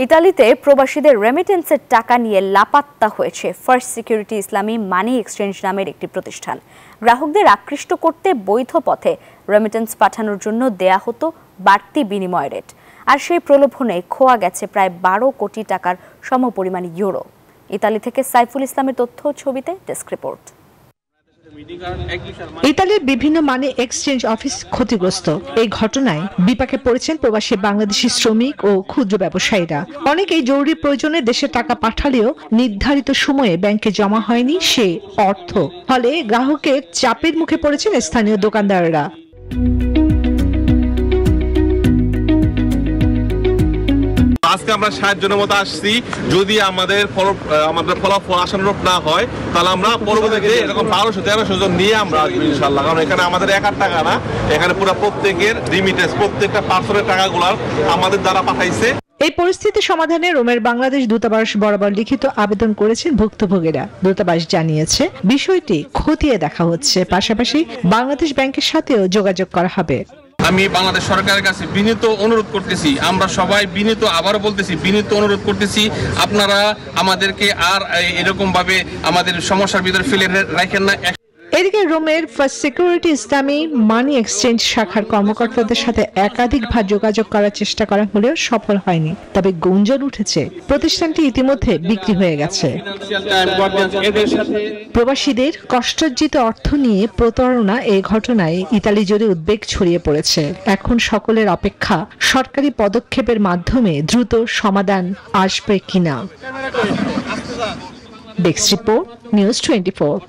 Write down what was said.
ইতালিতে প্রবাসীদের রেমিটেন্সের টাকা নিয়ে লাপাত্তা হয়েছে ফার্স্ট সিকিউরিটি ইসলামী মানি এক্সচেঞ্জ নামের একটি প্রতিষ্ঠান। গ্রাহকদের আকৃষ্ট করতে বৈধ পথে রেমিটেন্স পাঠানোর জন্য দেয়া হতো বাড়তি বিনিময় রেট, আর সেই প্রলোভনে খোয়া গেছে প্রায় 12 কোটি টাকার সমপরিমাণ ইউরো। ইতালি থেকে সাইফুল ইসলামের তথ্য, ছবিতে ডেস্ক রিপোর্ট। ইতালির বিভিন্ন মানি এক্সচেঞ্জ অফিস ক্ষতিগ্রস্ত। এই ঘটনায় বিপাকে পড়েছেন প্রবাসী বাংলাদেশি শ্রমিক ও ক্ষুদ্র ব্যবসায়ীরা। অনেকেই জরুরি প্রয়োজনে দেশে টাকা পাঠালেও নির্ধারিত সময়ে ব্যাংকে জমা হয়নি সে অর্থ, ফলে গ্রাহকের চাপের মুখে পড়েছেন স্থানীয় দোকানদাররা। আজকে আমরা সাহায্যের মতো আসছি। যদি আমাদের ফলাফল আশানুরূপ না হয় তাহলে আমরা পরবর্তীতে এরকম 1200-1300 জন নিয়ে আমরা আসবো ইনশাআল্লাহ। কারণ এখানে আমাদের একার টাকা না, এখানে পুরো প্রত্যেকের রিমিটেন্স, প্রত্যেকটা পার্সনের টাকাগুলো আমাদের দ্বারা পাঠাইছে। এই পরিস্থিতি সমাধানে রোমের বাংলাদেশ দূতাবাস বরাবর লিখিত আবেদন করেছেন ভুক্তভোগীরা। দূতাবাস জানিয়েছে বিষয়টি খতিয়ে দেখা হচ্ছে, পাশাপাশি বাংলাদেশ ব্যাংকের সাথেও যোগাযোগ করা হবে। আমি বাংলাদেশ সরকারের কাছে বিনীত অনুরোধ করতেছি, আমরা সবাই আবারও বলতেছি, বিনীত অনুরোধ করতেছি, আপনারা আমাদেরকে আর এরকম ভাবে আমাদের সমস্যার ভিতরে ফেলে রাখেন না। এদিকে রোমের ফার্স্ট সিকিউরিটি ইসলামী মানি এক্সচেঞ্জ শাখার কর্মকর্তাদের সাথে একাধিকবার যোগাযোগ করার চেষ্টা করা হলেও সফল হয়নি। তবে গুঞ্জন উঠেছে প্রতিষ্ঠানটি ইতিমধ্যে বিক্রি হয়ে গেছে। প্রবাসীদের কষ্টার্জিত অর্থ নিয়ে প্রতারণা এই ঘটনায় ইতালি জুড়ে উদ্বেগ ছড়িয়ে পড়েছে। এখন সকলের অপেক্ষা সরকারি পদক্ষেপের মাধ্যমে দ্রুত সমাধান আসবে কিনা। Desk report, news 24।